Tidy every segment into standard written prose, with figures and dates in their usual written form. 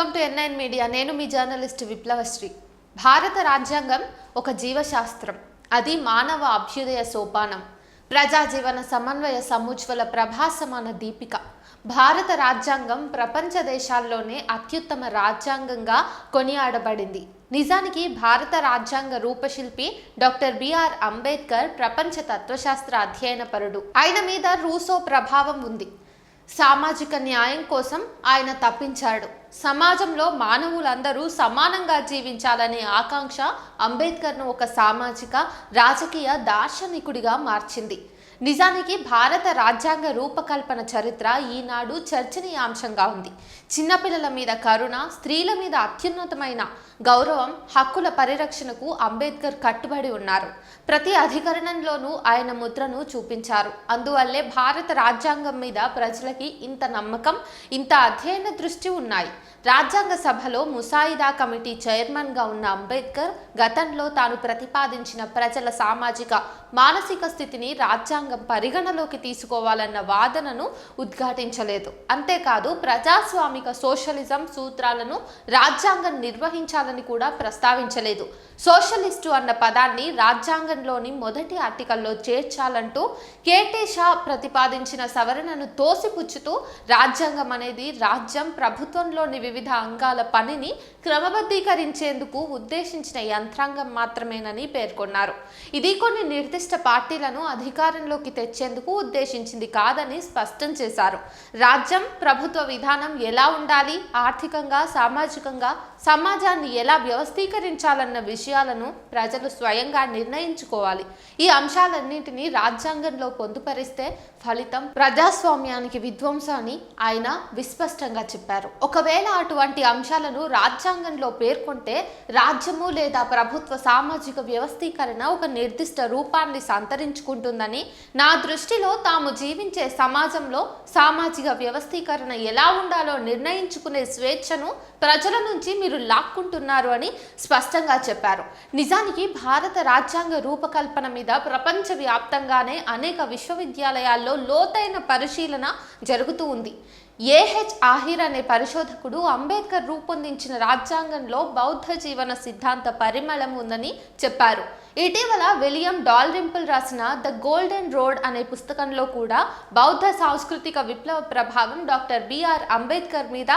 Welcome to N9 media. నేను మీ journalist విప్లవశ్రీ. భారత రాజ్యాంగం ఒక జీవశాస్త్రం. అది మానవ అభ్యుదయ సోపానం, ప్రజాజీవన సమన్వయ సముజ్వల ప్రభాసమాన దీపిక. భారత రాజ్యాంగం ప్రపంచ దేశాల్లోనే అత్యుత్తమ రాజ్యాంగంగా కొనియాడబడింది. నిజానికి భారత రాజ్యాంగ రూపశిల్పి డాక్టర్ బిఆర్ అంబేద్కర్ ప్రపంచ తత్వశాస్త్ర అధ్యయనపరుడు. ఆయన మీద రూసో ప్రభావం ఉంది. సామాజిక న్యాయం కోసం ఆయన తప్పించాడు. సమాజంలో మానవులందరూ సమానంగా జీవించాలనే ఆకాంక్ష అంబేద్కర్ను ఒక సామాజిక రాజకీయ దార్శనికుడిగా మార్చింది. నిజానికి భారత రాజ్యాంగ రూపకల్పన చరిత్ర ఈనాడు చర్చనీయాంశంగా ఉంది. చిన్నపిల్లల మీద కరుణ, స్త్రీల మీద అత్యున్నతమైన గౌరవం, హక్కుల పరిరక్షణకు అంబేద్కర్ కట్టుబడి ఉన్నారు. ప్రతి అధికరణంలోనూ ఆయన ముద్రను చూపించారు. అందువల్లే భారత రాజ్యాంగం మీద ప్రజలకి ఇంత నమ్మకం, ఇంత అధ్యయన దృష్టి ఉన్నాయి. రాజ్యాంగ సభలో ముసాయిదా కమిటీ చైర్మన్గా ఉన్న అంబేద్కర్ గతంలో తాను ప్రతిపాదించిన ప్రజల సామాజిక మానసిక స్థితిని రాజ్యాంగం పరిగణలోకి తీసుకోవాలన్న వాదనను ఉద్ఘాటించలేదు. అంతేకాదు ప్రజాస్వామిక సోషలిజం సూత్రాలను రాజ్యాంగం నిర్వహించాలని కూడా ప్రస్తావించలేదు. సోషలిస్టు అన్న పదాన్ని రాజ్యాంగంలోని మొదటి ఆర్టికల్లో చేర్చాలంటూ కేటీ షా ప్రతిపాదించిన సవరణను తోసిపుచ్చుతూ రాజ్యాంగం అనేది రాజ్యం ప్రభుత్వంలోని వివిధ అంగాల పనిని క్రమబద్ధీకరించేందుకు ఉద్దేశించిన యంత్రాంగం మాత్రమేనని పేర్కొన్నారు. ఇది కొన్ని నిర్దిష్ట పార్టీలను అధికారంలోకి తెచ్చేందుకు ఉద్దేశించింది కాదని స్పష్టం చేశారు. రాజ్యం, ప్రభుత్వ విధానం ఎలా ఉండాలి, ఆర్థికంగా సామాజికంగా సమాజాన్ని ఎలా వ్యవస్థీకరించాలన్న విషయాలను ప్రజలు స్వయంగా నిర్ణయించుకోవాలి. ఈ అంశాలన్నింటినీ రాజ్యాంగంలో పొందుపరిస్తే ఫలితం ప్రజాస్వామ్యానికి విధ్వంసం అని ఆయన విస్పష్టంగా చెప్పారు. ఒకవేళ అటువంటి అంశాలను రాజ్యాంగంలో పేర్కొంటే రాజ్యము లేదా ప్రభుత్వ సామాజిక వ్యవస్థీకరణ ఒక నిర్దిష్ట రూపాన్ని సంతరించుకుంటుందని, నా దృష్టిలో తాము జీవించే సమాజంలో సామాజిక వ్యవస్థీకరణ ఎలా ఉండాలో నిర్ణయించుకునే స్వేచ్ఛను ప్రజల నుంచి మీరు లాక్కుంటున్నారు అని స్పష్టంగా చెప్పారు. నిజానికి భారత రాజ్యాంగ రూపకల్పన మీద ప్రపంచవ్యాప్తంగానే అనేక విశ్వవిద్యాలయాల్లో లోతైన పరిశీలన జరుగుతూ ఉంది. ఏహెచ్ ఆహిర్ అనే పరిశోధకుడు అంబేద్కర్ రూపొందించిన రాజ్యాంగంలో బౌద్ధ జీవన సిద్ధాంత పరిమళం ఉందని చెప్పారు. ఇటీవల విలియం డాల్రింపుల్ రాసిన ద గోల్డెన్ రోడ్ అనే పుస్తకంలో కూడా బౌద్ధ సాంస్కృతిక విప్లవ ప్రభావం డాక్టర్ బిఆర్ అంబేద్కర్ మీద,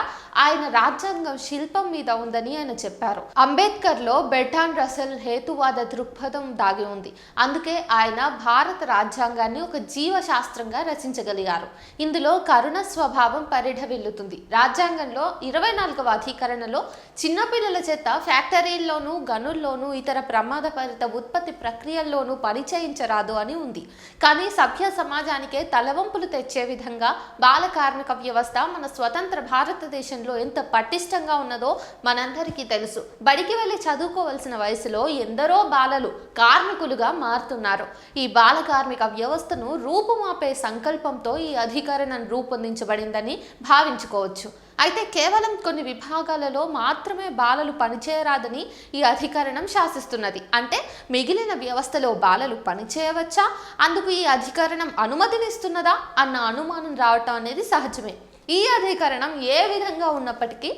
ఆయన రాజ్యాంగం శిల్పం మీద ఉందని ఆయన చెప్పారు. అంబేద్కర్లో బెర్ట్రాండ్ రస్సెల్ హేతువాద దృక్పథం దాగి ఉంది. అందుకే ఆయన భారత రాజ్యాంగాన్ని ఒక జీవశాస్త్రంగా రచించగలిగారు. ఇందులో కరుణ స్వభావం పరిఢవిల్లుతుంది. రాజ్యాంగంలో 24వ అధికరణలో చిన్నపిల్లల చేత ఫ్యాక్టరీల్లోనూ, గనుల్లోనూ, ఇతర ప్రమాదపరిత ఉత్పత్తి ప్రక్రియల్లోనూ పనిచేయించరాదు అని ఉంది. కానీ సభ్య సమాజానికే తలవంపులు తెచ్చే విధంగా బాల కార్మిక వ్యవస్థ మన స్వతంత్ర భారతదేశంలో ఎంత పటిష్టంగా ఉన్నదో మనందరికీ తెలుసు. బడికి వెళ్ళి చదువుకోవలసిన వయసులో ఎందరో బాలలు కార్మికులుగా మారుతున్నారు. ఈ బాల కార్మిక వ్యవస్థను రూపుమాపే సంకల్పంతో ఈ అధికరణం రూపొందించబడిందని భావించుకోవచ్చు. అయితే కేవలం కొన్ని విభాగాలలో మాత్రమే బాలలు పనిచేయరాదని ఈ అధికరణం శాసిస్తున్నది. అంటే మిగిలిన వ్యవస్థలో బాలలు పనిచేయవచ్చా, అందుకు ఈ అధికరణం అనుమతినిస్తున్నదా అన్న అనుమానం రావటం అనేది సహజమే. ఈ అధికరణం ఏ విధంగా ఉన్నప్పటికీ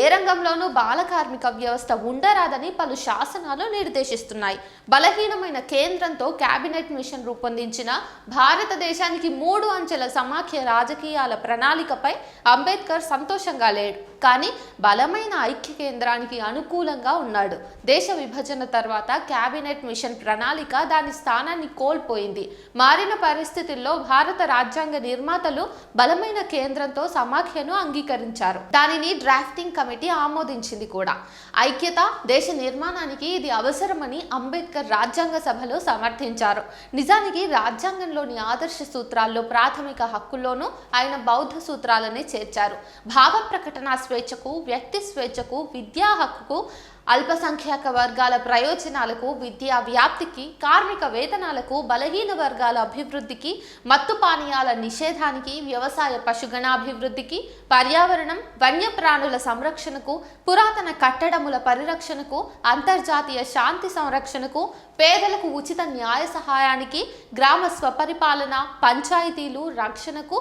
ఏ రంగంలోనూ బాల కార్మిక వ్యవస్థ ఉండరాదని పలు శాసనాలు నిర్దేశిస్తున్నాయి. బలహీనమైన కేంద్రంతో కేబినెట్ మిషన్ రూపొందించిన భారతదేశానికి 3 అంచెల సమాఖ్య రాజకీయాల ప్రణాళికపై అంబేద్కర్ సంతోషంగా లేడు. కానీ బలమైన ఐక్య కేంద్రానికి అనుకూలంగా ఉన్నాడు. దేశ విభజన తర్వాత కేబినెట్ మిషన్ ప్రణాళిక దాని స్థానాన్ని కోల్పోయింది. మారిన పరిస్థితుల్లో భారత రాజ్యాంగ నిర్మాతలు బలమైన కేంద్రంతో సమాఖ్యను అంగీకరించారు. దానిని డ్రాఫ్టింగ్ కమిటీ ఆమోదించింది కూడా. ఐక్యత దేశ నిర్మాణానికి ఇది అవసరమని అంబేద్కర్ రాజ్యాంగ సభలో సమర్థించారు. నిజానికి రాజ్యాంగంలోని ఆదర్శ సూత్రాల్లో ప్రాథమిక హక్కుల్లోనూ ఆయన బౌద్ధ సూత్రాలనే చేర్చారు. భావ ప్రకటన స్వేచ్ఛకు, వ్యక్తి స్వేచ్ఛకు, విద్యా హక్కుకు, అల్పసంఖ్యాక వర్గాల ప్రయోజనాలకు, విద్యా వ్యాప్తికి, కార్మిక వేతనాలకు, బలహీన వర్గాల అభివృద్ధికి, మత్తు పానీయాల నిషేధానికి, వ్యవసాయ పశుగణాభివృద్ధికి, పర్యావరణం, వన్యప్రాణుల సంరక్షణకు, పురాతన కట్టడముల పరిరక్షణకు, అంతర్జాతీయ శాంతి సంరక్షణకు, పేదలకు ఉచిత న్యాయ సహాయానికి, గ్రామ స్వపరిపాలన, పంచాయతీలు రక్షణకు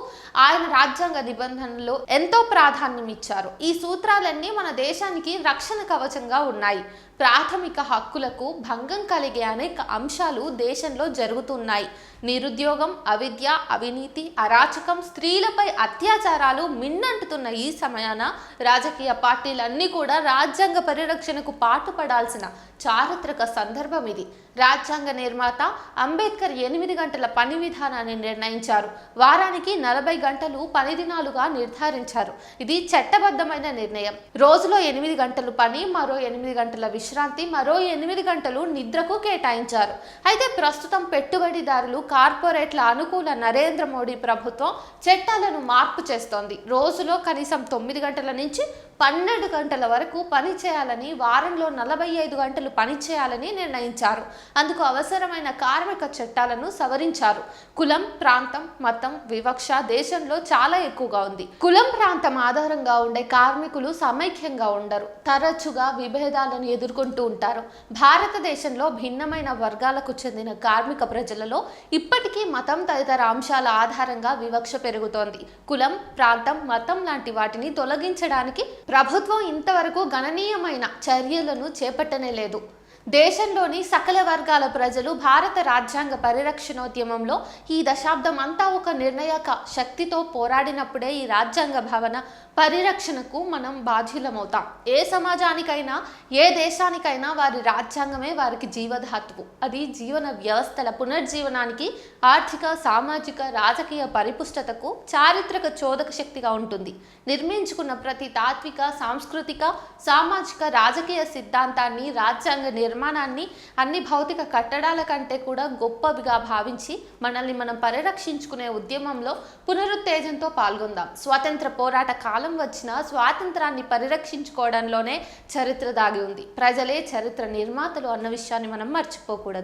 ఆయన రాజ్యాంగ నిబంధనలు ఎంతో ప్రాధాన్యం ఇచ్చారు. ఈ సూత్రాలన్నీ మన దేశానికి రక్షణ కవచంగా ఉన్నాయి. ప్రాథమిక హక్కులకు భంగం కలిగే అనేక అంశాలు దేశంలో జరుగుతున్నాయి. నిరుద్యోగం, అవిద్య, అవినీతి, అరాచకం, స్త్రీలపై అత్యాచారాలు మిన్నంటుతున్న ఈ సమయాన రాజకీయ పార్టీలన్నీ కూడా రాజ్యాంగ పరిరక్షణకు పాటుపడాల్సిన చారిత్రక సందర్భం ఇది. రాజ్యాంగ నిర్మాత అంబేద్కర్ 8 గంటల పని విధానాన్ని నిర్ణయించారు. వారానికి 40 గంటలు పని దినాలుగా నిర్ధారించారు. ఇది చట్టబద్ధమైన నిర్ణయం. రోజులో 8 గంటలు పని, మరో 8 గంటల విశ్రాంతి, మరో 8 గంటలు నిద్రకు కేటాయించారు. అయితే ప్రస్తుతం పెట్టుబడిదారులు, కార్పొరేట్ల అనుకూల నరేంద్ర మోడీ ప్రభుత్వం చట్టాలను మార్పు చేస్తోంది. రోజులో కనీసం 9 గంటల నుంచి 12 గంటల వరకు పని చేయాలని, వారంలో 45 గంటలు పని చేయాలని నిర్ణయించారు. అందుకు అవసరమైన కార్మిక చట్టాలను సవరించారు. కులం, ప్రాంతం, మతం వివక్ష దేశంలో చాలా ఎక్కువగా ఉంది. కులం, ప్రాంతం ఆధారంగా ఉండే కార్మికులు సమైక్యంగా ఉండరు. తరచుగా విభేదాలను ఎదుర్కొంటూ ఉంటారు. భారతదేశంలో భిన్నమైన వర్గాలకు చెందిన కార్మిక ప్రజలలో ఇప్పటికీ మతం తదితర అంశాల ఆధారంగా వివక్ష పెరుగుతోంది. కులం, ప్రాంతం, మతం లాంటి వాటిని తొలగించడానికి ప్రభుత్వం ఇంతవరకు గణనీయమైన చర్యలను చేపట్టనే లేదు. దేశంలోని సకల వర్గాల ప్రజలు భారత రాజ్యాంగ పరిరక్షణోద్యమంలో ఈ దశాబ్దం అంతా ఒక నిర్ణాయక శక్తితో పోరాడినప్పుడే ఈ రాజ్యాంగ భవన పరిరక్షణకు మనం బాధ్యులమవుతాం. ఏ సమాజానికైనా, ఏ దేశానికైనా వారి రాజ్యాంగమే వారికి జీవధాతువు. అది జీవన వ్యవస్థల పునర్జీవనానికి, ఆర్థిక, సామాజిక, రాజకీయ పరిపుష్టతకు చారిత్రక చోదక శక్తిగా ఉంటుంది. నిర్మించుకున్న ప్రతి తాత్విక, సాంస్కృతిక, సామాజిక, రాజకీయ సిద్ధాంతాన్ని, రాజ్యాంగ నిర్మాణాన్ని అన్ని భౌతిక కట్టడాల కంటే కూడా గొప్పవిగా భావించి మనల్ని మనం పరిరక్షించుకునే ఉద్యమంలో పునరుత్తేజంతో పాల్గొందాం. స్వాతంత్ర పోరాట కాలం వచ్చిన స్వాతంత్రాన్ని పరిరక్షించుకోవడంలోనే చరిత్ర దాగి ఉంది. ప్రజలే చరిత్ర నిర్మాతలు అన్న విషయాన్ని మనం మర్చిపోకూడదు.